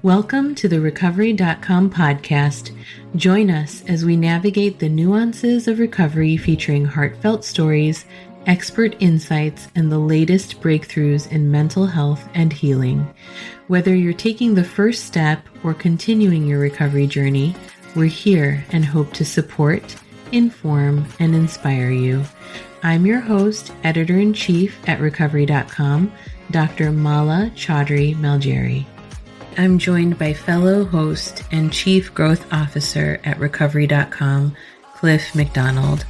Welcome to the Recovery.com podcast. Join us as we navigate the nuances of recovery, featuring heartfelt stories, expert insights, and the latest breakthroughs in mental health and healing. Whether you're taking the first step or continuing your recovery journey, we're here and hope to support, inform, and inspire you. I'm your host, Editor-in-Chief at Recovery.com, Dr. Mala Chaudhry Malgeri. I'm joined by fellow host and Chief Growth Officer at Recovery.com, Cliff McDonald.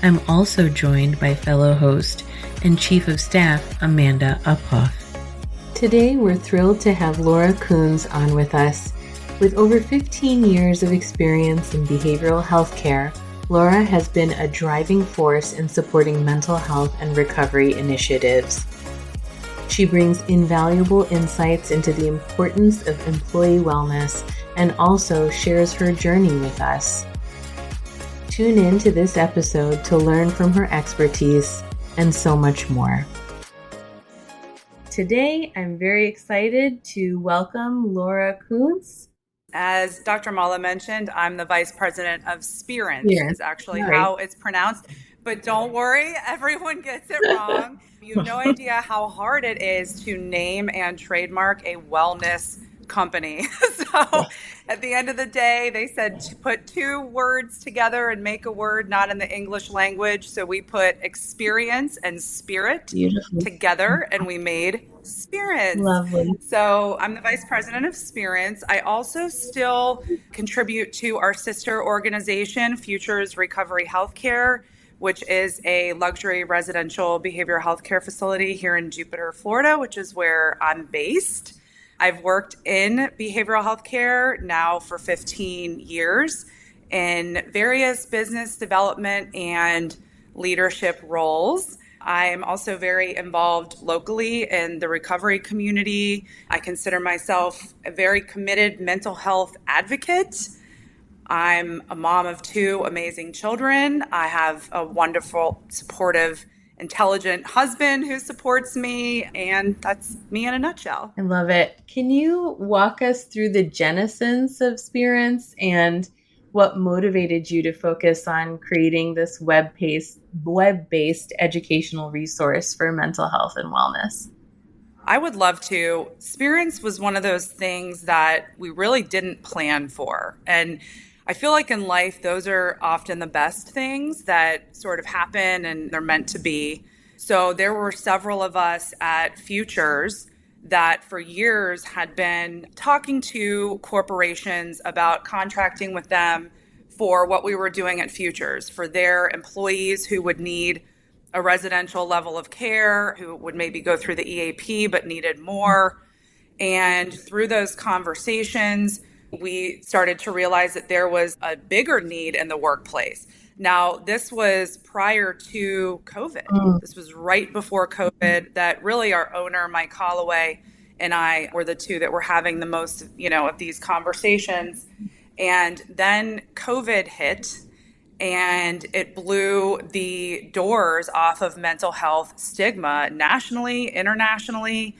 I'm also joined by fellow host and Chief of Staff, Amanda Uphoff. Today, we're thrilled to have Laura Coons on with us. With over 15 years of experience in behavioral health care, Laura has been a driving force in supporting mental health and recovery initiatives. She brings invaluable insights into the importance of employee wellness and also shares her journey with us. Tune in to this episode to learn from her expertise and so much more. Today, I'm very excited to welcome Laura Coons. As Dr. Mala mentioned, I'm the Vice President of Spirance, is actually how it's pronounced. But don't worry, everyone gets it wrong. You have no idea how hard it is to name and trademark a wellness company. So at the end of the day, they said to put two words together and make a word not in the English language. So we put experience and spirit together and we made Spirance. Lovely. So I'm the Vice President of Spirance. I also still contribute to our sister organization, Futures Recovery Healthcare, which is a luxury residential behavioral health care facility here in Jupiter, Florida, which is where I'm based. I've worked in behavioral health care now for 15 years in various business development and leadership roles. I'm also very involved locally in the recovery community. I consider myself a very committed mental health advocate. I'm a mom of two amazing children. I have a wonderful, supportive, intelligent husband who supports me, and that's me in a nutshell. I love it. Can you walk us through the genesis of Spirance and what motivated you to focus on creating this web-based educational resource for mental health and wellness? I would love to. Spirance was one of those things that we really didn't plan for. And I feel like in life, those are often the best things that sort of happen and they're meant to be. So there were several of us at Futures that for years had been talking to corporations about contracting with them for what we were doing at Futures, for their employees who would need a residential level of care, who would maybe go through the EAP but needed more. And through those conversations, we started to realize that there was a bigger need in the workplace. Now, this was prior to COVID. This was right before COVID that really our owner, Mike Holloway, and I were the two that were having the most, of these conversations. And then COVID hit and it blew the doors off of mental health stigma nationally, internationally.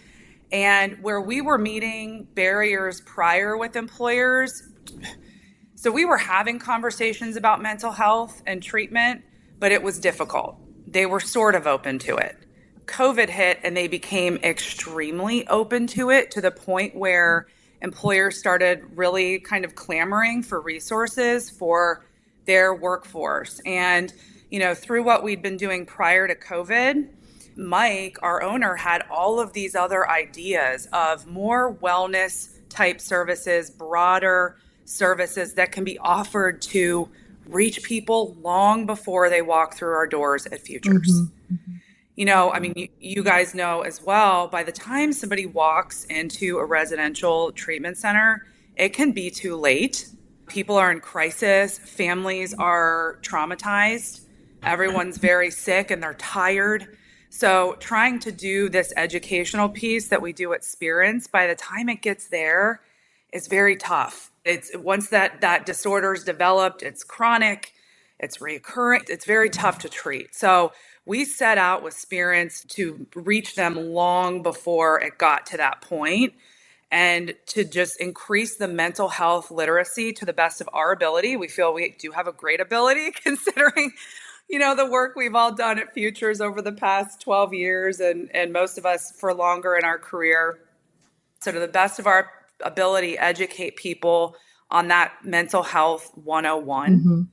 And where we were meeting barriers prior with employers, so we were having conversations about mental health and treatment, but it was difficult. They were sort of open to it. COVID hit and they became extremely open to it, to the point where employers started really kind of clamoring for resources for their workforce. And, through what we'd been doing prior to COVID, Mike, our owner, had all of these other ideas of more wellness type services, broader services that can be offered to reach people long before they walk through our doors at Futures. You guys know as well, by the time somebody walks into a residential treatment center, it can be too late. People are in crisis. Families are traumatized. Everyone's very sick and they're tired. So trying to do this educational piece that we do at Spirance, by the time it gets there, is very tough. It's once that disorder is developed, it's chronic, it's recurrent, it's very tough to treat. So we set out with Spirance to reach them long before it got to that point. and to just increase the mental health literacy to the best of our ability. We feel we do have a great ability considering, the work we've all done at Futures over the past 12 years and most of us for longer in our career. So to the best of our ability, educate people on that mental health 101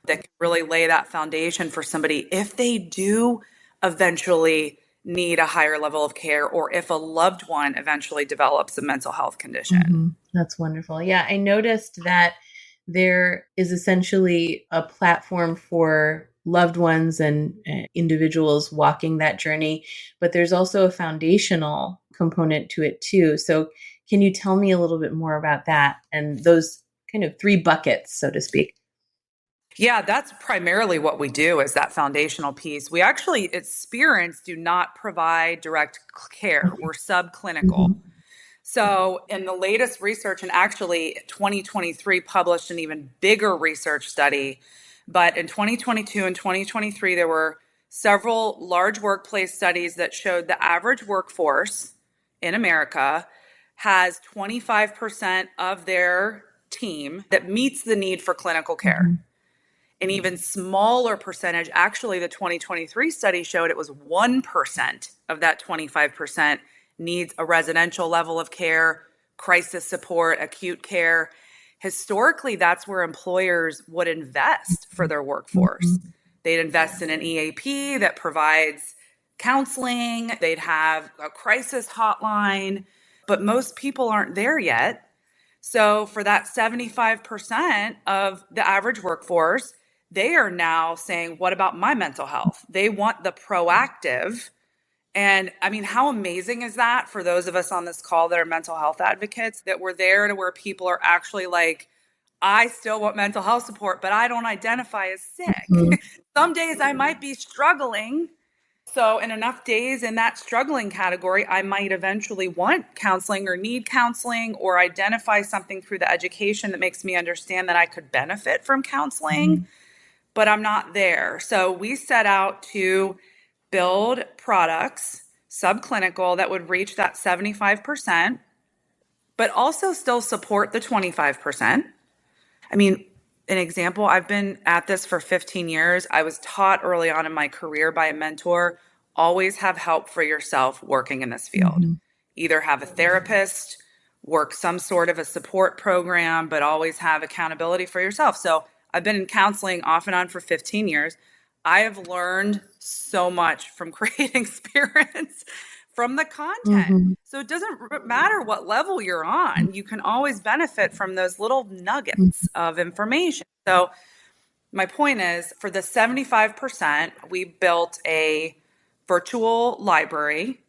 that can really lay that foundation for somebody if they do eventually need a higher level of care or if a loved one eventually develops a mental health condition. That's wonderful. Yeah, I noticed that there is essentially a platform for loved ones and individuals walking that journey, but there's also a foundational component to it too. So, can you tell me a little bit more about that and those kind of three buckets, so to speak? Yeah, that's primarily what we do is that foundational piece. We actually, at Spirits, do not provide direct care. We're subclinical. So, in the latest research, and actually 2023 published an even bigger research study, but in 2022 and 2023, there were several large workplace studies that showed the average workforce in America has 25% of their team that meets the need for clinical care. An even smaller percentage, actually, the 2023 study showed it was 1% of that 25% needs a residential level of care, crisis support, acute care. Historically, that's where employers would invest for their workforce. They'd invest in an EAP that provides counseling, they'd have a crisis hotline, but most people aren't there yet. So, for that 75% of the average workforce, they are now saying, what about my mental health? They want the proactive. And I mean, how amazing is that for those of us on this call that are mental health advocates, that we're there to where people are actually like, I still want mental health support, but I don't identify as sick. Some days I might be struggling. So, in enough days in that struggling category, I might eventually want counseling or need counseling or identify something through the education that makes me understand that I could benefit from counseling, but I'm not there. So, we set out to build products, subclinical, that would reach that 75%, but also still support the 25%. I mean, an example, I've been at this for 15 years. I was taught early on in my career by a mentor, always have help for yourself working in this field. Either have a therapist, work some sort of a support program, but always have accountability for yourself. So I've been in counseling off and on for 15 years. I have learned so much from creating Spirits from the content. So it doesn't matter what level you're on, you can always benefit from those little nuggets of information. So my point is, for the 75%, we built a virtual library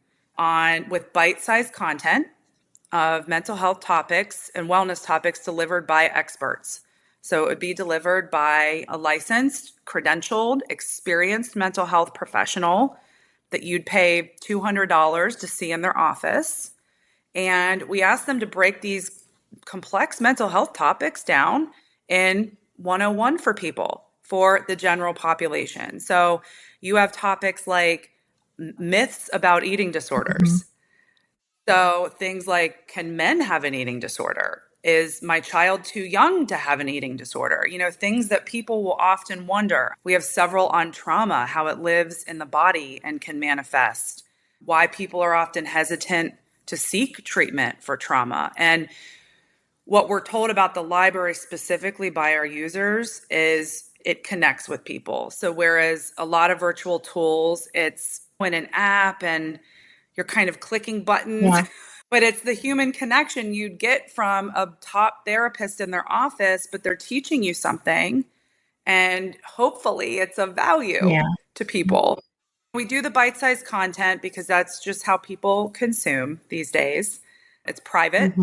with bite-sized content of mental health topics and wellness topics delivered by experts. So it would be delivered by a licensed, credentialed, experienced mental health professional that you'd pay $200 to see in their office. And we asked them to break these complex mental health topics down in 101 for people, for the general population. So you have topics like myths about eating disorders. So things like, can men have an eating disorder? Is my child too young to have an eating disorder? Things that people will often wonder. We have several on trauma, how it lives in the body and can manifest, why people are often hesitant to seek treatment for trauma. And what we're told about the library specifically by our users is it connects with people. So whereas a lot of virtual tools, it's in an app and you're kind of clicking buttons, but it's the human connection you'd get from a top therapist in their office, but they're teaching you something and hopefully it's of value to people. We do the bite-sized content because that's just how people consume these days. It's private.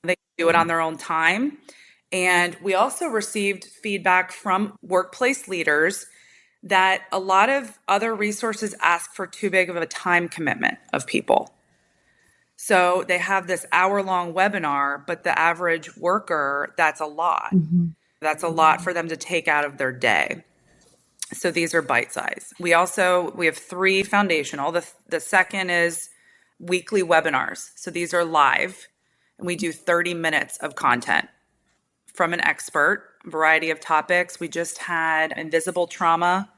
They do it on their own time. And we also received feedback from workplace leaders that a lot of other resources ask for too big of a time commitment of people. So they have this hour-long webinar, but the average worker, that's a lot. That's a lot for them to take out of their day. So these are bite-sized. We have 3 foundational. The second is weekly webinars. So these are live. and we do 30 minutes of content from an expert, variety of topics. We just had invisible trauma.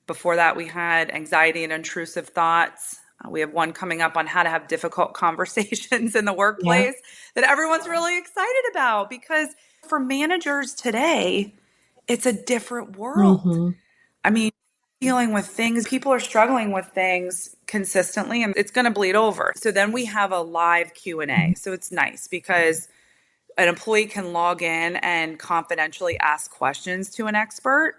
Before that, we had anxiety and intrusive thoughts. We have one coming up on how to have difficult conversations in the Yeah. workplace that everyone's really excited about, because for managers today, it's a different world. Mm-hmm. I mean, dealing with things, people are struggling with things consistently, and it's going to bleed over. So then we have a live Q&A. So it's nice because an employee can log in and confidentially ask questions to an expert.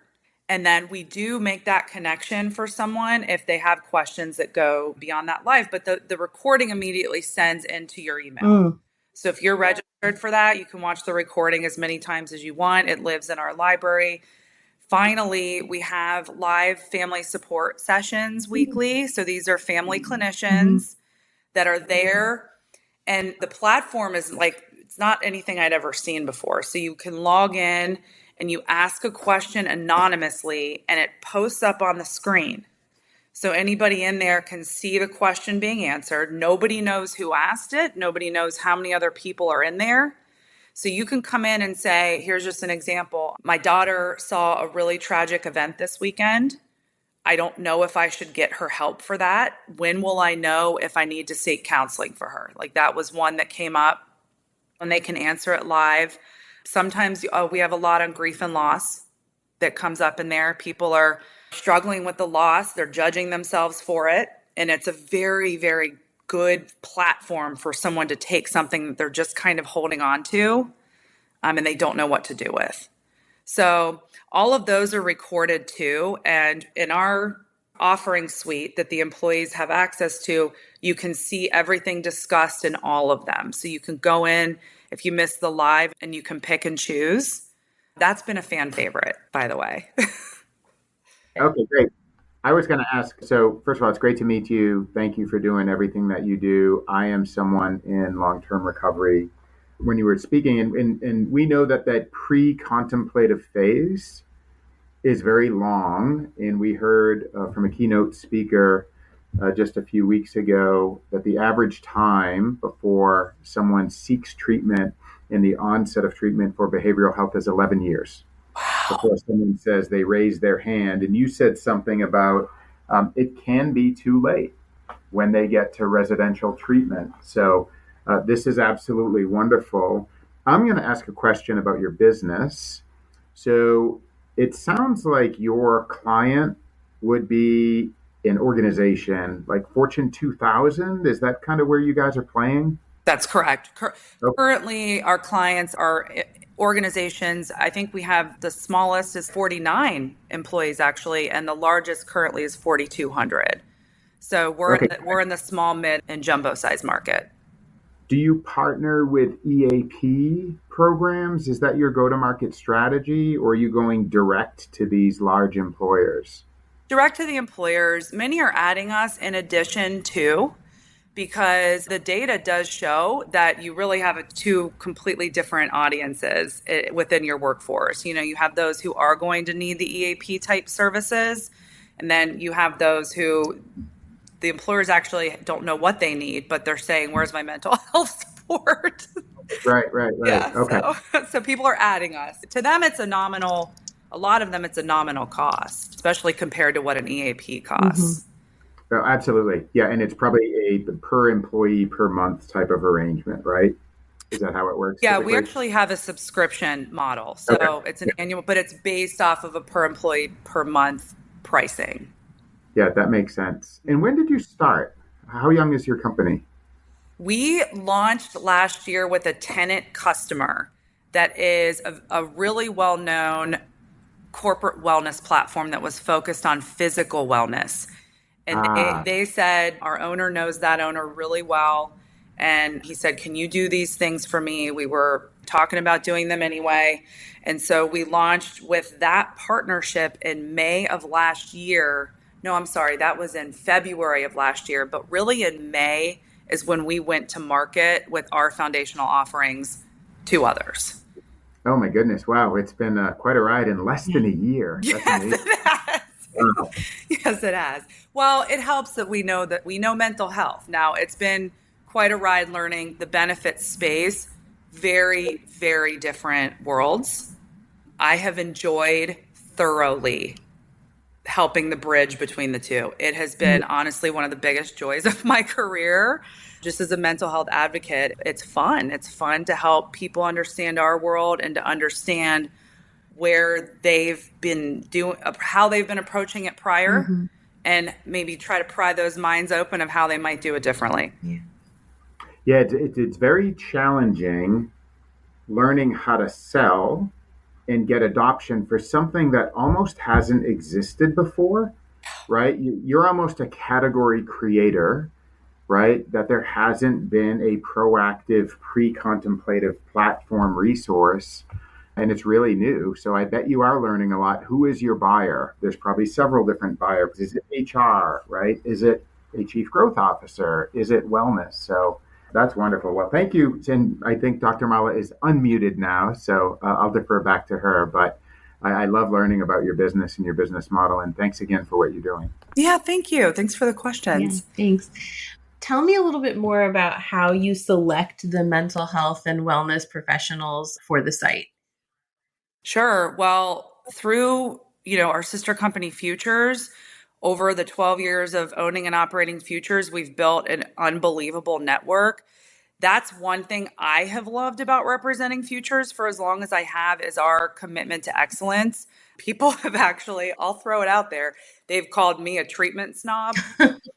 And then we do make that connection for someone if they have questions that go beyond that live. But the recording immediately sends into your email. Mm. So if you're registered for that, you can watch the recording as many times as you want. It lives in our library. Finally, we have live family support sessions weekly. So these are family clinicians that are there. And the platform is like, it's not anything I'd ever seen before. So you can log in and you ask a question anonymously and it posts up on the screen. So anybody in there can see the question being answered. Nobody knows who asked it. Nobody knows how many other people are in there. So you can come in and say, here's just an example. My daughter saw a really tragic event this weekend. I don't know if I should get her help for that. When will I know if I need to seek counseling for her? Like, that was one that came up, and they can answer it live. Sometimes we have a lot on grief and loss that comes up in there. People are struggling with the loss. They're judging themselves for it. And it's a very, very good platform for someone to take something that they're just kind of holding on to, and they don't know what to do with. So all of those are recorded too. And in our offering suite that the employees have access to, you can see everything discussed in all of them. So you can go in if you miss the live and you can pick and choose. That's been a fan favorite, by the way. Okay, great. I was going to ask, so first of all, it's great to meet you. Thank you for doing everything that you do. I am someone in long-term recovery. When you were speaking, and we know that that pre-contemplative phase is very long. And we heard from a keynote speaker just a few weeks ago that the average time before someone seeks treatment and the onset of treatment for behavioral health is 11 years before someone says they raise their hand. And you said something about it can be too late when they get to residential treatment. So this is absolutely wonderful. I'm going to ask a question about your business. So it sounds like your client would be an organization like Fortune 2000. Is that kind of where you guys are playing? That's correct. Okay. Currently, our clients are organizations. I think we have the smallest is 49 employees actually, and the largest currently is 4,200. So Okay. we're in the small, mid, and jumbo size market. Do you partner with EAP programs? Is that your go-to-market strategy, or are you going direct to these large employers? Direct to the employers. Many are adding us in addition to, because the data does show that you really have two completely different audiences within your workforce. You know, you have those who are going to need the EAP type services, and then you have those who the employers actually don't know what they need, but they're saying, where's my mental health support? Right. Yeah, Okay. so people are adding us. To them, it's a lot of them, it's a nominal cost, especially compared to what an EAP costs. Oh, absolutely. Yeah, and it's probably a per employee per month type of arrangement, right? Is that how it works Yeah, we typically? actually have a subscription model. Okay. So it's an annual, but it's based off of a per employee per month pricing. Yeah, that makes sense. And when did you start? How young is your company? We launched last year with a tenant customer that is a really well known corporate wellness platform that was focused on physical wellness. And Ah, they said, our owner knows that owner really well. And he said, can you do these things for me? We were talking about doing them anyway. And so we launched with that partnership in May of last year. No, I'm sorry, that was in February of last year. But really in May is when we went to market with our foundational offerings to others. oh my goodness. Wow. It's been quite a ride in less than a year. That's Yes, amazing. it has. Wow. Yes, it has. Well, it helps that we know mental health. Now, it's been quite a ride learning the benefit space. Very, very different worlds. I have enjoyed thoroughly helping the bridge between the two. It has been honestly one of the biggest joys of my career. Just as a mental health advocate, it's fun. It's fun to help people understand our world and to understand where they've been doing, how they've been approaching it prior, and maybe try to pry those minds open of how they might do it differently. Yeah, it's very challenging learning how to sell and get adoption for something that almost hasn't existed before, right? You're almost a category creator, right? That there hasn't been a proactive, pre-contemplative platform resource, and it's really new. So I bet you are learning a lot. Who is your buyer? There's probably several different buyers. Is it HR, right? Is it a chief growth officer? Is it wellness? So that's wonderful. Well, thank you. And I think Dr. Mala is unmuted now, so I'll defer back to her. But I love learning about your business and your business model. And thanks again for what you're doing. Yeah, thank you. Thanks for the questions. Yeah, thanks. Tell me a little bit more about how you select the mental health and wellness professionals for the site. Sure. Well, through, our sister company Futures, over the 12 years of owning and operating Futures, we've built an unbelievable network. That's one thing I have loved about representing Futures for as long as I have, is our commitment to excellence. People have actually, I'll throw it out there, they've called me a treatment snob,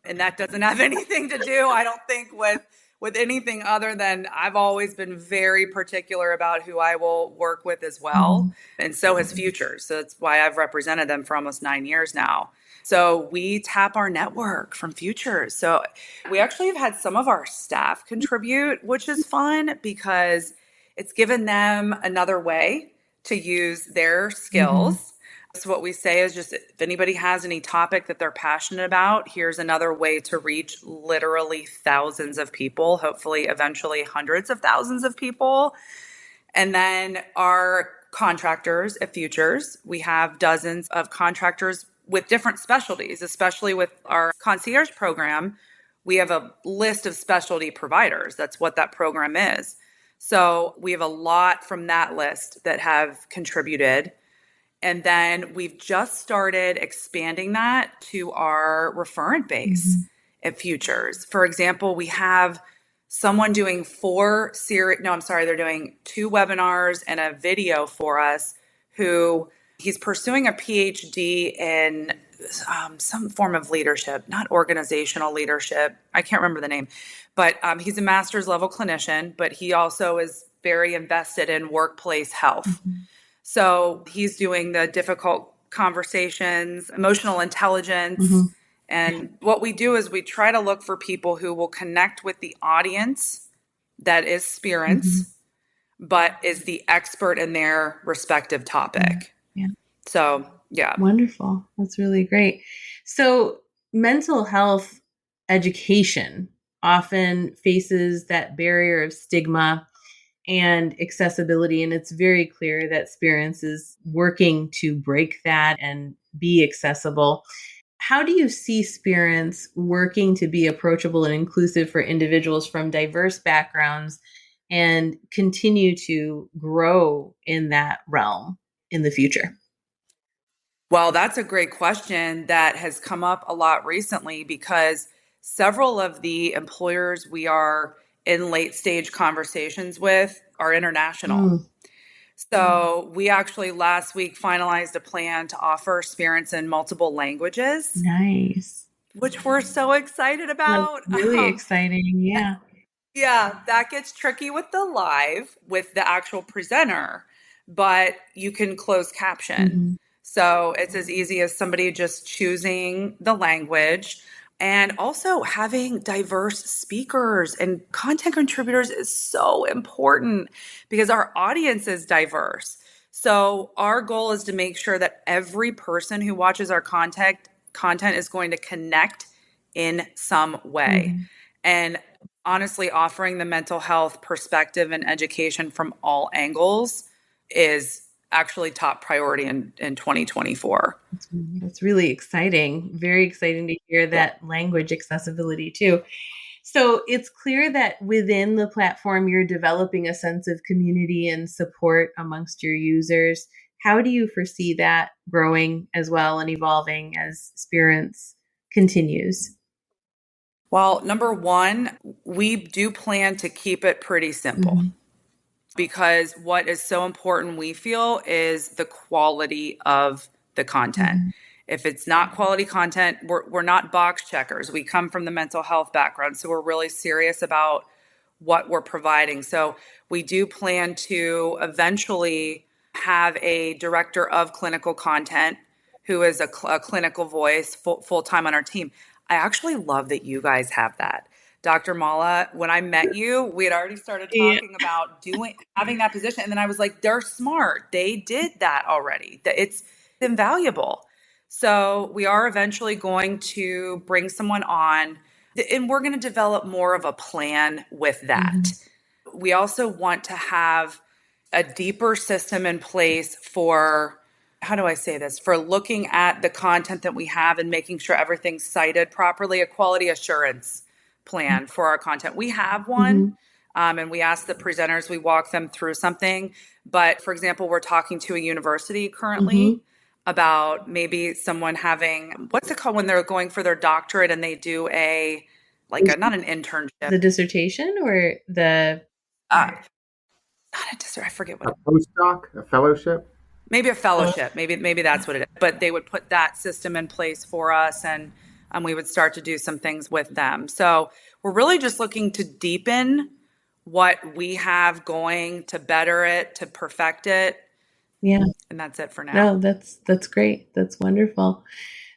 and that doesn't have anything to do, I don't think, with anything other than I've always been very particular about who I will work with as well. And so has Futures. So that's why I've represented them for almost 9 years now. So we tap our network from Futures. So we actually have had some of our staff contribute, which is fun because it's given them another way to use their skills. So what we say is just, if anybody has any topic that they're passionate about, here's another way to reach literally thousands of people, hopefully eventually hundreds of thousands of people. And then our contractors at Futures, we have dozens of contractors with different specialties, especially with our concierge program. We have a list of specialty providers. That's what that program is. So we have a lot from that list that have contributed. And then we've just started expanding that to our referent base at Futures. For example, we have someone doing they're doing 2 webinars and a video for us, who he's pursuing a PhD in some form of leadership, not organizational leadership. I can't remember the name, but he's a master's level clinician, but he also is very invested in workplace health. So he's doing the difficult conversations, emotional intelligence. And what we do is we try to look for people who will connect with the audience that is spirits, but is the expert in their respective topic. So, yeah. Wonderful. That's really great. So mental health education often faces that barrier of stigma and accessibility. And it's very clear that Spirance is working to break that and be accessible. How do you see Spirance working to be approachable and inclusive for individuals from diverse backgrounds and continue to grow in that realm in the future? Well, that's a great question that has come up a lot recently, because several of the employers we are in late stage conversations with are international. So we actually last week finalized a plan to offer Spirance in multiple languages. Nice. Which we're so excited about. That's really exciting. Yeah. Yeah, that gets tricky with the live, with the actual presenter, but you can close caption. So it's as easy as somebody just choosing the language. And also having diverse speakers and content contributors is so important because our audience is diverse. So our goal is to make sure that every person who watches our content is going to connect in some way. And honestly, offering the mental health perspective and education from all angles is actually top priority in 2024. That's really exciting. Very exciting to hear that language accessibility too. So it's clear that within the platform, you're developing a sense of community and support amongst your users. How do you foresee that growing as well and evolving as Spirits continues? Well, number one, we do plan to keep it pretty simple Mm-hmm. because what is so important, we feel, is the quality of the content. Mm-hmm. If it's not quality content, we're not box checkers. We come from the mental health background, so we're really serious about what we're providing. So we do plan to eventually have a director of clinical content who is a clinical voice full time on our team. I actually love that you guys have that. Dr. Mala, when I met you, we had already started Yeah. talking about having that position. And then I was like, they're smart. They did that already. That it's invaluable. So we are eventually going to bring someone on and we're going to develop more of a plan with that. Mm-hmm. We also want to have a deeper system in place for, how do I say this, for looking at the content that we have and making sure everything's cited properly, a quality assurance plan for our content. We have Mm-hmm. one, and we ask the presenters, we walk them through something. But for example, we're talking to a university Mm-hmm. currently about maybe someone having, what's it called when they're going for their doctorate and they do not an internship, The dissertation or the uh, not a discert, I forget what A postdoc, a fellowship? maybe a fellowship, maybe that's what it is. But they would put that system in place for us, and we would start to do some things with them. So we're really just looking to deepen what we have going, to better it, to perfect it, yeah. and that's it for now. No, that's great. That's wonderful.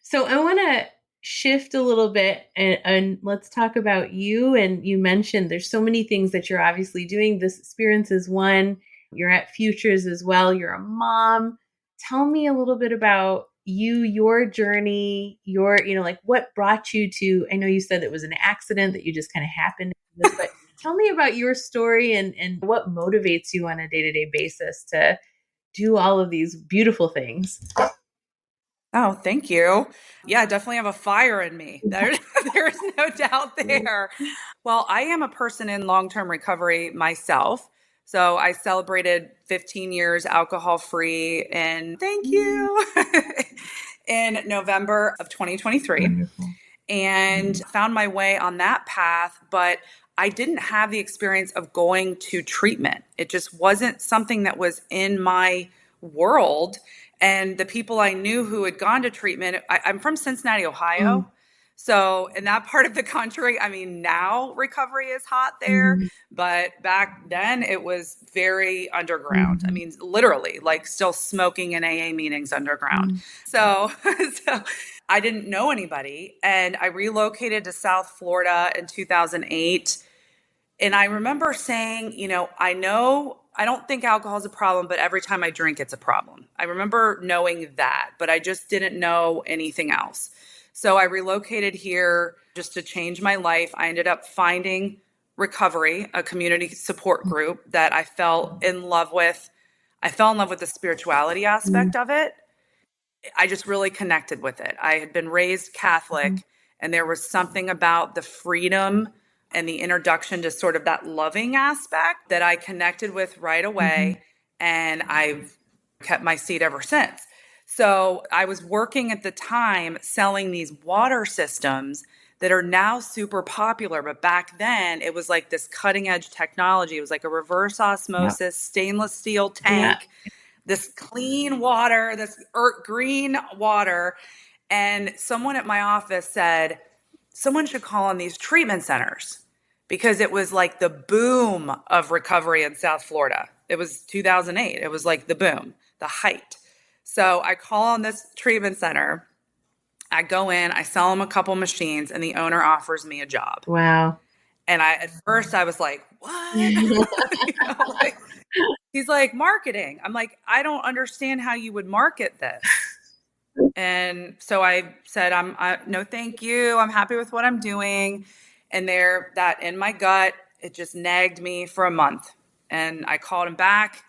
So I want to shift a little bit and let's talk about you. And you mentioned there's so many things that you're obviously doing. This experience is one. You're at Futures as well. You're a mom. Tell me a little bit about you, your journey, like what brought you to, I know you said it was an accident that you just kind of happened to this, but tell me about your story and what motivates you on a day-to-day basis to do all of these beautiful things. Oh, thank you. Yeah, I definitely have a fire in me. There's no doubt there. Well, I am a person in long-term recovery myself. So I celebrated 15 years alcohol free and thank you in November of 2023 Wonderful. and found my way on that path, but I didn't have the experience of going to treatment. It just wasn't something that was in my world. And the people I knew who had gone to treatment, I'm from Cincinnati, Ohio. Mm, So in that part of the country, I mean, now recovery is hot there, mhm, but back then it was very underground. I mhm, mean, literally, like still smoking in AA meetings underground. mm, So, so I didn't know anybody, and I relocated to South Florida in 2008. And I remember saying, I don't think alcohol is a problem, but every time I drink, it's a problem. I remember knowing that, but I just didn't know anything else. So I relocated here just to change my life. I ended up finding Recovery, a community support group that I fell in love with. I fell in love with the spirituality mm, aspect of it. I just really connected with it. I had been raised mhm, Catholic, and there was something about the freedom and the introduction to sort of that loving aspect that I connected with right mhm, away. And I've kept my seat ever since. So I was working at the time selling these water systems that are now super popular. But back then, it was like this cutting edge technology. It was like a reverse yeah, osmosis stainless steel yeah, tank, this clean water, this green water. And someone at my office said, someone should call on these treatment centers because it was like the boom of recovery in South Florida. It was 2008. It was like the boom, the height. So I call on this treatment center. I go in, I sell them a couple machines, and the owner offers me a job. wow. And at first I was like, what? Like, he's like, marketing. I'm like, I don't understand how you would market this. And so I said, no, thank you. I'm happy with what I'm doing. And there, that in my gut, it just nagged me for a month. And I called him back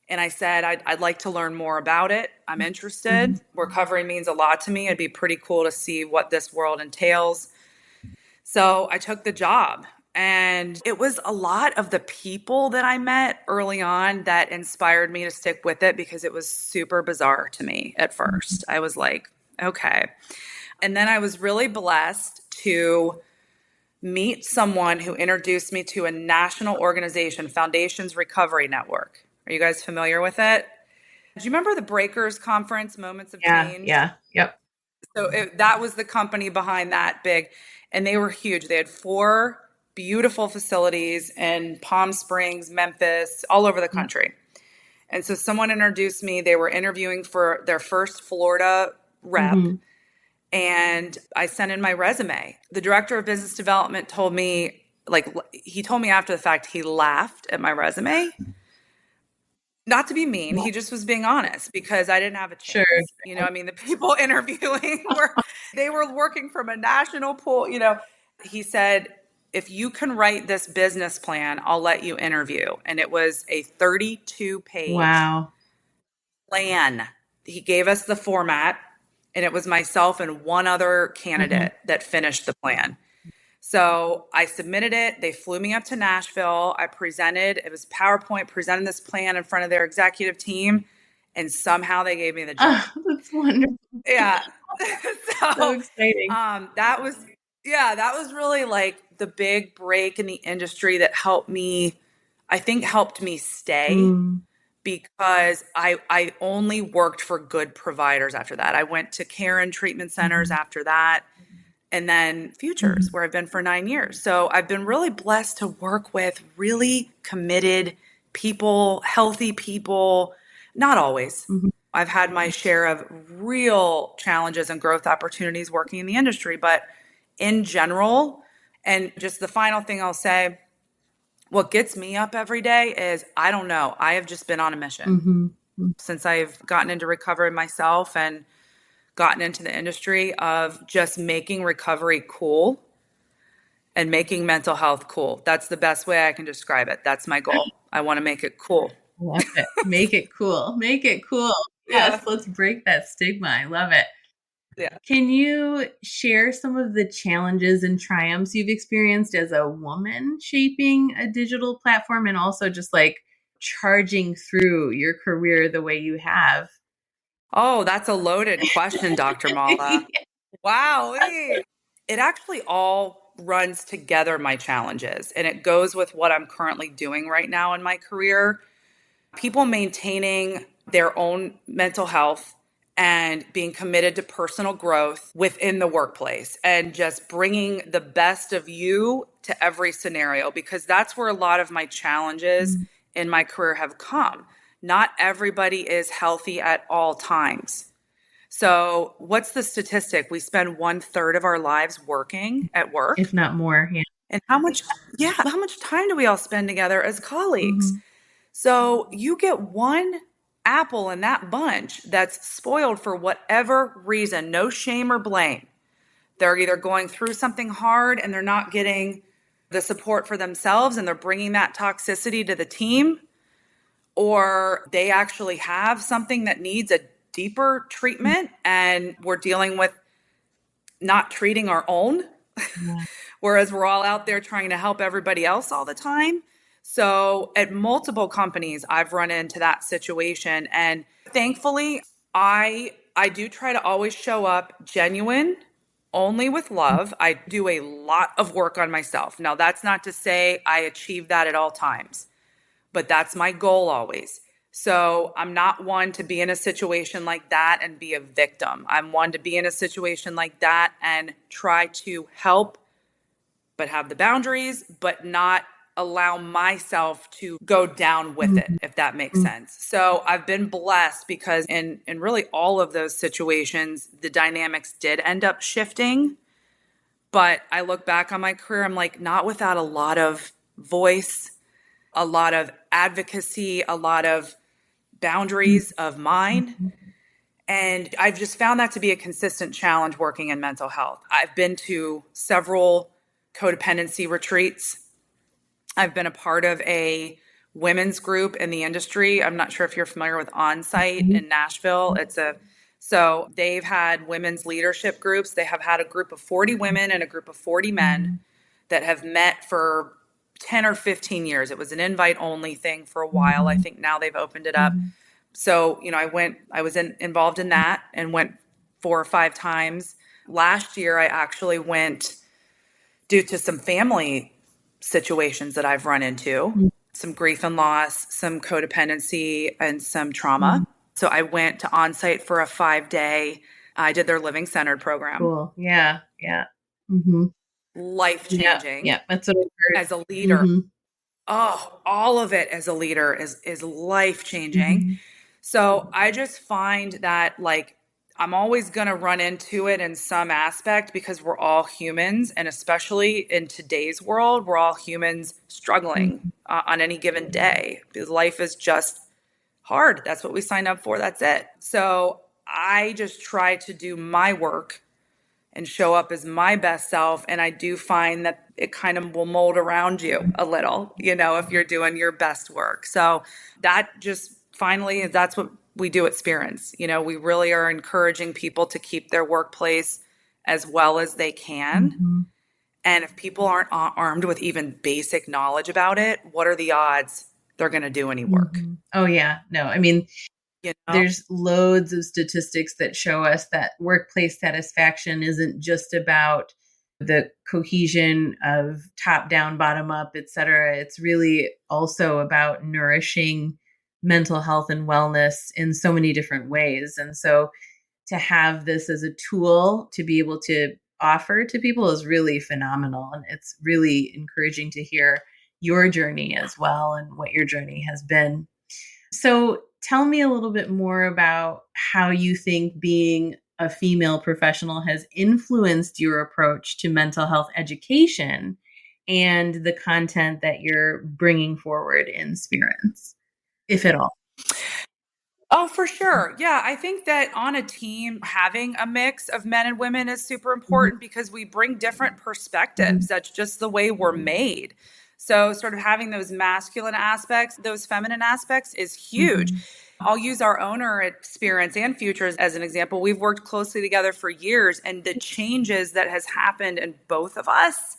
and I said, I'd like to learn more about it. I'm interested. Mhm, Recovery means a lot to me. It'd be pretty cool to see what this world entails. So I took the job, and it was a lot of the people that I met early on that inspired me to stick with it, because it was super bizarre to me at first. I was like, okay. And then I was really blessed to meet someone who introduced me to a national organization, Foundations Recovery Network. Are you guys familiar with it? Do you remember the Breakers Conference, Moments of Yeah, Change? yeah, yep. So that was the company behind that big, and they were huge. They had 4 beautiful facilities in Palm Springs, Memphis, all over the country. And so someone introduced me. They were interviewing for their first Florida rep, Mm-hmm. and I sent in my resume. The director of business development told me, like, he told me after the fact, he laughed at my resume. Not to be mean, he just was being honest, because I didn't have a Sure. chance. I mean, the people interviewing they were working from a national pool. He said, if you can write this business plan, I'll let you interview. And it was a 32-page Wow. plan. He gave us the format, and it was myself and one other candidate that finished the plan. So I submitted it. They flew me up to Nashville. I presented, it was PowerPoint, presented this plan in front of their executive team, and somehow they gave me the job. Oh, that's wonderful. Yeah. So So exciting. that was really like the big break in the industry that helped me stay, Mm. because I only worked for good providers after that. I went to care and treatment centers after that, and then Futures, where I've been for 9 years. So I've been really blessed to work with really committed people, healthy people. Not always. Mm-hmm. I've had my share of real challenges and growth opportunities working in the industry, but in general, and just the final thing I'll say, what gets me up every day is, I don't know. I have just been on a mission Mm-hmm. since I've gotten into recovery myself and gotten into the industry of just making recovery cool and making mental health cool. That's the best way I can describe it. That's my goal. I want to make it cool. Love it. Make it cool. Make it cool. Yes, Yeah. let's break that stigma. I love it. Yeah. Can you share some of the challenges and triumphs you've experienced as a woman shaping a digital platform, and also just like charging through your career the way you have? Oh, that's a loaded question, Dr. Mala. Wow. It actually all runs together, my challenges, and it goes with what I'm currently doing right now in my career. People maintaining their own mental health and being committed to personal growth within the workplace, and just bringing the best of you to every scenario, because that's where a lot of my challenges in my career have come. Not everybody is healthy at all times. So, what's the statistic? We spend 1/3 of our lives working at work. If not more. Yeah. And how much time do we all spend together as colleagues? Mm-hmm. So you get one apple in that bunch that's spoiled for whatever reason, no shame or blame. They're either going through something hard and they're not getting the support for themselves and they're bringing that toxicity to the team, or they actually have something that needs a deeper treatment and we're dealing with not treating our own, Yeah. whereas we're all out there trying to help everybody else all the time. So at multiple companies, I've run into that situation. And thankfully, I do try to always show up genuine, only with love. I do a lot of work on myself. Now, that's not to say I achieve that at all times, but that's my goal always. So I'm not one to be in a situation like that and be a victim. I'm one to be in a situation like that and try to help, but have the boundaries, but not allow myself to go down with it, if that makes sense. So I've been blessed because in really all of those situations, the dynamics did end up shifting. But I look back on my career, I'm like, not without a lot of voice, a lot of advocacy, a lot of boundaries of mine. And I've just found that to be a consistent challenge working in mental health. I've been to several codependency retreats. I've been a part of a women's group in the industry. I'm not sure if you're familiar with Onsite in Nashville. It's a So they've had women's leadership groups. They have had a group of 40 women and a group of 40 men that have met for 10 or 15 years. It was an invite only thing for a while. I think now they've opened it up. So, I was involved in that and went 4 or 5 times. Last year, I actually went due to some family situations that I've run into, some grief and loss, some codependency, and some trauma. So I went to on-site for a 5-day. I did their living centered program. Cool. Yeah. Yeah. Mm-hmm. Life-changing. Yeah. That's what I heard. As a leader. Oh, all of it as a leader is life-changing. So I just find that I'm always going to run into it in some aspect because we're all humans. And especially in today's world, we're all humans struggling on any given day because life is just hard. That's what we signed up for. That's it. So I just try to do my work and show up as my best self. And I do find that it kind of will mold around you a little, if you're doing your best work. So that just finally, that's what we do at Spirits. We really are encouraging people to keep their workplace as well as they can. And if people aren't armed with even basic knowledge about it, what are the odds they're going to do any work? Oh, yeah. No, I mean, there's loads of statistics that show us that workplace satisfaction isn't just about the cohesion of top down, bottom up, et cetera. It's really also about nourishing mental health and wellness in so many different ways. And so to have this as a tool to be able to offer to people is really phenomenal. And it's really encouraging to hear your journey as well and what your journey has been. So tell me a little bit more about how you think being a female professional has influenced your approach to mental health education and the content that you're bringing forward in Spirits, if at all. Oh, for sure. Yeah, I think that on a team, having a mix of men and women is super important because we bring different perspectives. That's just the way we're made. So sort of having those masculine aspects, those feminine aspects is huge. I'll use our owner at Spirits and Futures as an example. We've worked closely together for years, and the changes that has happened in both of us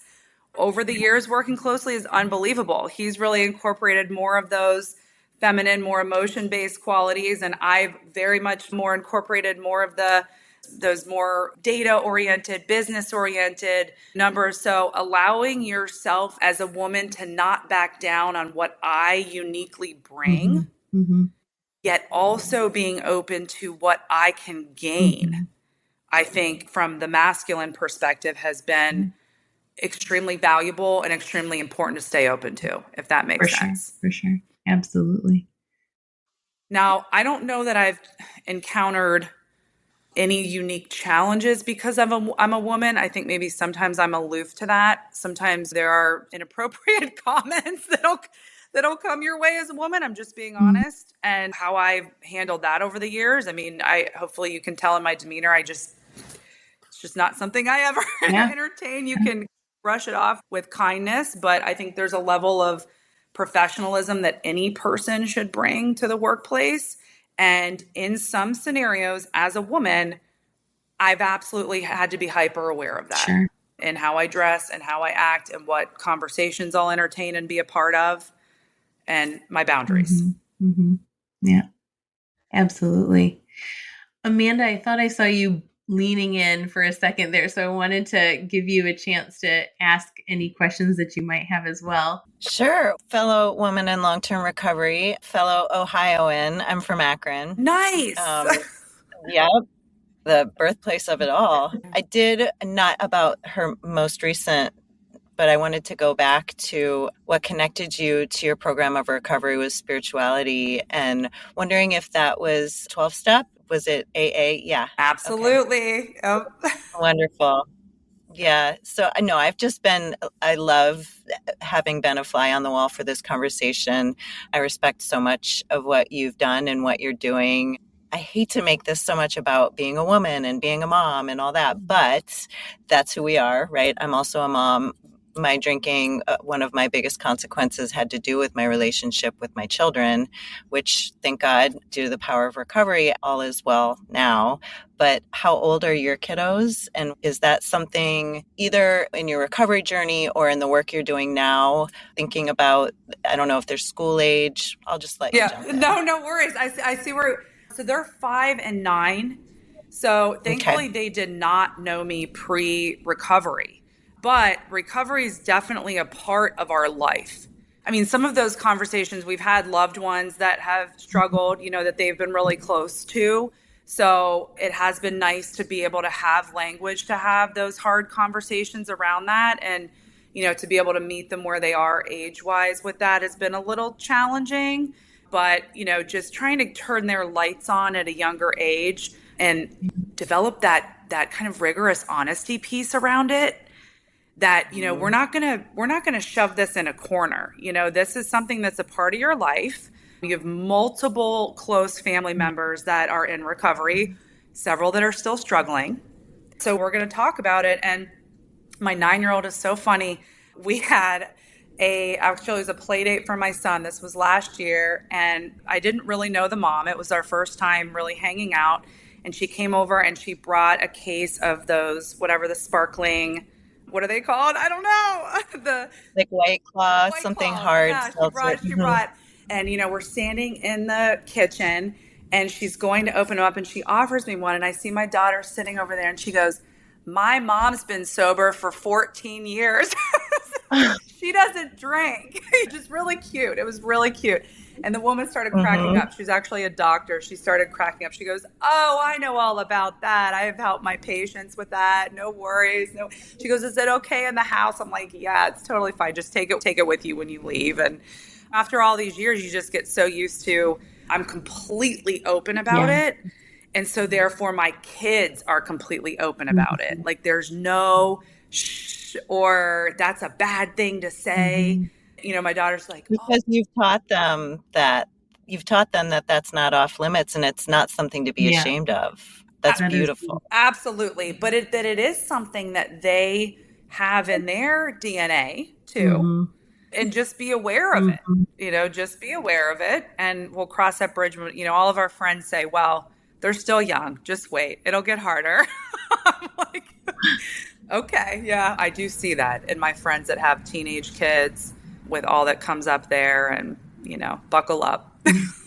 over the years working closely is unbelievable. He's really incorporated more of those feminine, more emotion-based qualities, and I've very much more incorporated more of those more data-oriented, business-oriented numbers. So allowing yourself as a woman to not back down on what I uniquely bring, yet also being open to what I can gain, I think from the masculine perspective has been extremely valuable and extremely important to stay open to, if that makes sense. For sure. Absolutely. Now, I don't know that I've encountered any unique challenges because I'm a woman. I think maybe sometimes I'm aloof to that. Sometimes there are inappropriate comments that'll come your way as a woman. I'm just being honest. And how I've handled that over the years. I mean, hopefully you can tell in my demeanor, it's just not something I ever entertain. You can brush it off with kindness, but I think there's a level of professionalism that any person should bring to the workplace. And in some scenarios, as a woman, I've absolutely had to be hyper aware of that and how I dress and how I act and what conversations I'll entertain and be a part of and my boundaries. Yeah, absolutely. Amanda, I thought I saw you leaning in for a second there. So I wanted to give you a chance to ask any questions that you might have as well. Sure. Fellow woman in long-term recovery, fellow Ohioan. I'm from Akron. Nice. Yep. The birthplace of it all. I did not about her most recent, but I wanted to go back to what connected you to your program of recovery was spirituality, and wondering if that was 12-step. Was it AA? Yeah. Absolutely. Okay. Wonderful. Yeah. So I know I love having been a fly on the wall for this conversation. I respect so much of what you've done and what you're doing. I hate to make this so much about being a woman and being a mom and all that, but that's who we are, right? I'm also a mom. my drinking, one of my biggest consequences had to do with my relationship with my children, which, thank God, due to the power of recovery, all is well now. But how old are your kiddos? And is that something either in your recovery journey or in the work you're doing now, thinking about, I don't know if they're school age? I'll just let you jump in. No worries. I see where, so they're 5 and 9. So thankfully they did not know me pre-recovery. But recovery is definitely a part of our life. I mean, some of those conversations, we've had loved ones that have struggled, that they've been really close to. So it has been nice to be able to have language to have those hard conversations around that. And, to be able to meet them where they are age-wise with that has been a little challenging. But, just trying to turn their lights on at a younger age and develop that kind of rigorous honesty piece around it. That, we're not gonna shove this in a corner. This is something that's a part of your life. You have multiple close family members that are in recovery, several that are still struggling. So we're going to talk about it. And my 9-year-old is so funny. We had actually it was a play date for my son. This was last year, and I didn't really know the mom. It was our first time really hanging out. And she came over and she brought a case of those, whatever the sparkling, what are they called? I don't know. The like White Claw, something Claw. hard. Yeah, she brought, and we're standing in the kitchen, and she's going to open them up, and she offers me one, and I see my daughter sitting over there, and she goes, "My mom's been sober for 14 years." She doesn't drink. Just really cute. It was really cute. And the woman started cracking up. She's actually a doctor. She started cracking up. She goes, "Oh, I know all about that. I have helped my patients with that. No worries." No. She goes, "Is it okay in the house?" I'm like, "Yeah, it's totally fine. Just take it with you when you leave." And after all these years, you just get so used to, I'm completely open about it. And so therefore my kids are completely open about it. Like there's no shh or that's a bad thing to say. My daughter's like, because you've taught them that that's not off limits and it's not something to be ashamed of. That's beautiful. Absolutely. But it is something that they have in their DNA too. And just be aware of it, just be aware of it. And we'll cross that bridge. All of our friends say, well, they're still young. Just wait. It'll get harder. I'm like, okay. Yeah, I do see that in my friends that have teenage kids with all that comes up there and, buckle up.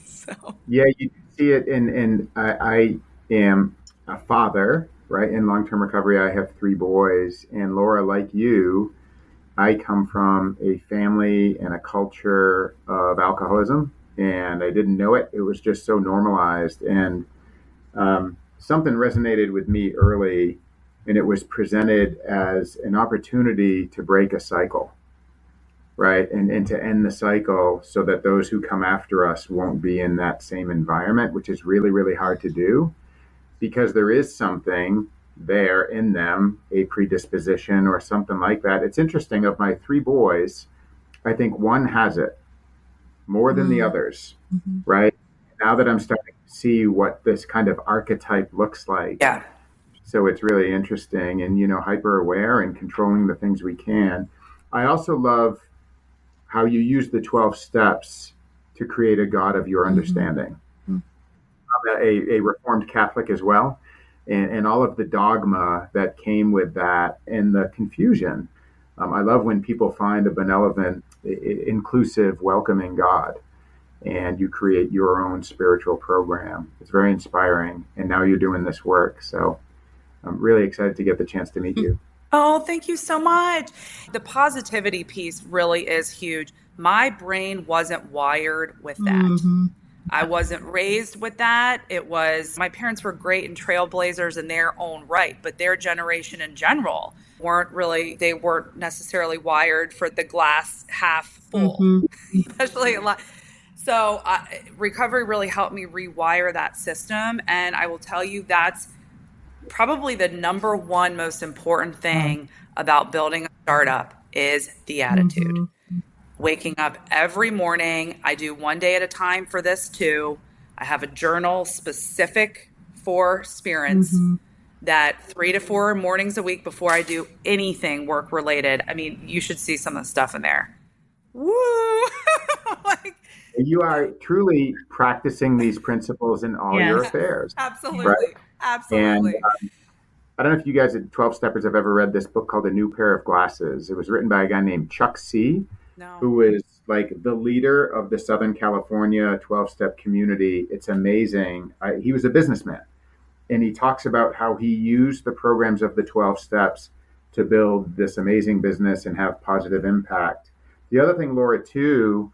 So. Yeah, you see it. And I am a father, right? In long-term recovery, I have 3 boys. And Laura, like you, I come from a family and a culture of alcoholism, and I didn't know it. It was just so normalized. And something resonated with me early, and it was presented as an opportunity to break a cycle, right? And to end the cycle so that those who come after us won't be in that same environment, which is really, really hard to do because there is something there in them, a predisposition or something like that. It's interesting, of my 3 boys, I think one has it more than the others, right? Now that I'm starting to see what this kind of archetype looks like. Yeah. So it's really interesting and, hyper aware and controlling the things we can. I also love how you use the 12 steps to create a God of your understanding. I'm a Reformed Catholic as well. And all of the dogma that came with that and the confusion. I love when people find a benevolent, inclusive, welcoming God and you create your own spiritual program. It's very inspiring. And now you're doing this work. So I'm really excited to get the chance to meet you. Oh, thank you so much. The positivity piece really is huge. My brain wasn't wired with that. I wasn't raised with that. It was, my parents were great and trailblazers in their own right, but their generation in general they weren't necessarily wired for the glass half full, especially a lot. So recovery really helped me rewire that system. And I will tell you, that's probably the number one most important thing about building a startup is the attitude. Waking up every morning. I do one day at a time for this too. I have a journal specific for spirits. that 3 to 4 mornings a week before I do anything work related. I mean, you should see some of the stuff in there. Woo! Like, You are truly practicing these principles in all your Yes. affairs. absolutely. Right. Absolutely. And I don't know if you guys at 12 Steppers have ever read this book called A New Pair of Glasses. It was written by a guy named Chuck C., No. who is like the leader of the Southern California 12-step community. It's amazing. He was a businessman, and he talks about how he used the programs of the 12 steps to build this amazing business and have positive impact. The other thing, Laura, too,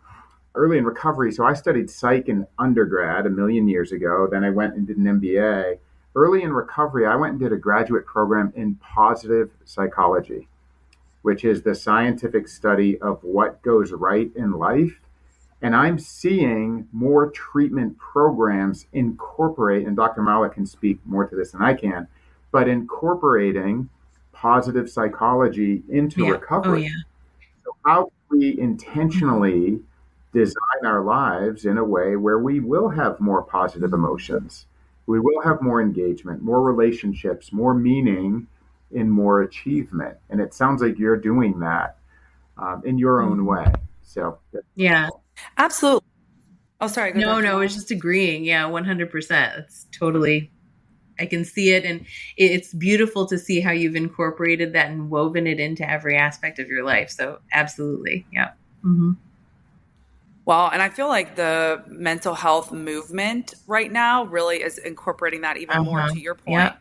early in recovery, so I studied psych in undergrad a million years ago. Then I went and did an MBA. Early in recovery, I went and did a graduate program in positive psychology, which is the scientific study of what goes right in life. And I'm seeing more treatment programs incorporate, and Dr. Mala can speak more to this than I can, but incorporating positive psychology into Yeah. Oh, recovery. yeah. So how can we intentionally design our lives in a way where we will have more positive emotions? We will have more engagement, more relationships, more meaning, and more achievement. And it sounds like you're doing that in your own way. So Yeah. Absolutely. Oh, sorry. Go No, Dr. no, Mala. it's just agreeing. Yeah, 100%. It's totally, I can see it. And it's beautiful to see how you've incorporated that and woven it into every aspect of your life. So absolutely. Yeah. Mm-hmm. Well, and I feel like the mental health movement right now really is incorporating that even more, to your point. Yeah.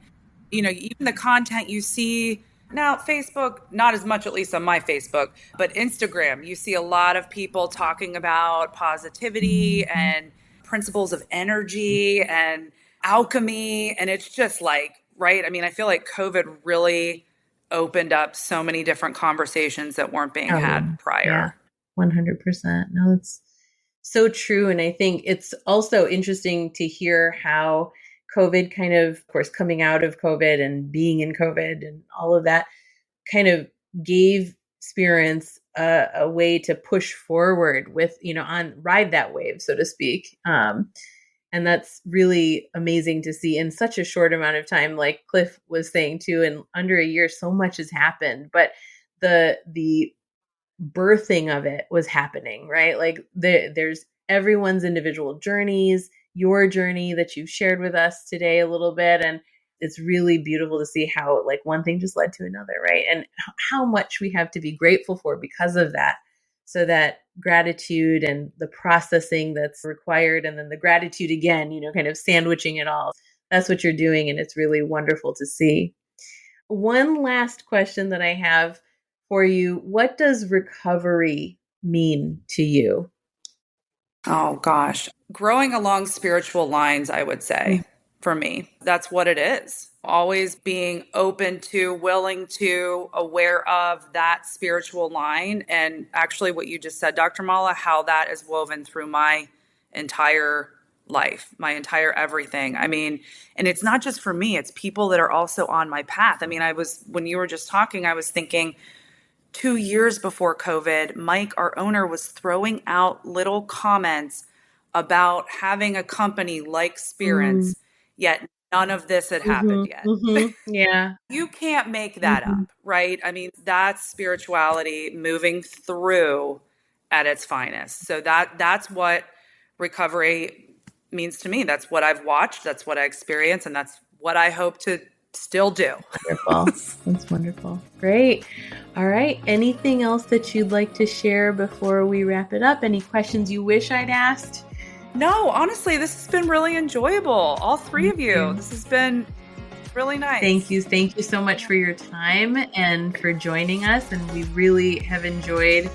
You know, even the content you see now, Facebook, not as much, at least on my Facebook, but Instagram, you see a lot of people talking about positivity and principles of energy and alchemy. And it's just like, right? I mean, I feel like COVID really opened up so many different conversations that weren't being had prior. Yeah, 100%. No, that's so true. And I think it's also interesting to hear how COVID kind of course, coming out of COVID and being in COVID and all of that kind of gave spirits a way to push forward with, on ride that wave, so to speak. And that's really amazing to see in such a short amount of time. Like Cliff was saying too, in under a year, so much has happened, but the birthing of it was happening, right? Like there's everyone's individual journeys, your journey that you've shared with us today a little bit. And it's really beautiful to see how like one thing just led to another, right? And how much we have to be grateful for because of that. So that gratitude and the processing that's required, and then the gratitude again, kind of sandwiching it all. That's what you're doing. And it's really wonderful to see. One last question that I have for you. What does recovery mean to you? Oh, gosh. Growing along spiritual lines, I would say, for me, that's what it is. Always being open to, willing to, aware of that spiritual line. And actually, what you just said, Dr. Mala, how that is woven through my entire life, my entire everything. I mean, and it's not just for me, it's people that are also on my path. I mean, when you were just talking, I was thinking, 2 years before COVID, Mike, our owner, was throwing out little comments about having a company like Spirits, yet none of this had happened yet. Yeah. You can't make that up, right? I mean, that's spirituality moving through at its finest. So that's what recovery means to me. That's what I've watched, that's what I experienced, and that's what I hope to still do. Wonderful. That's wonderful. Great. All right. Anything else that you'd like to share before we wrap it up? Any questions you wish I'd asked? No, honestly, this has been really enjoyable. All three of you. This has been really nice. Thank you. Thank you so much for your time and for joining us. And we really have enjoyed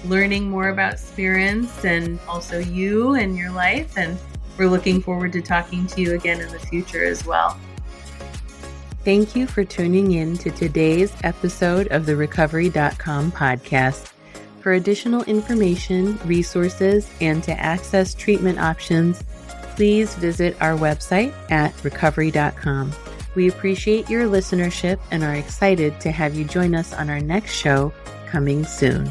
learning more about Spirits and also you and your life. And we're looking forward to talking to you again in the future as well. Thank you for tuning in to today's episode of the Recovery.com podcast. For additional information, resources, and to access treatment options, please visit our website at Recovery.com. We appreciate your listenership and are excited to have you join us on our next show coming soon.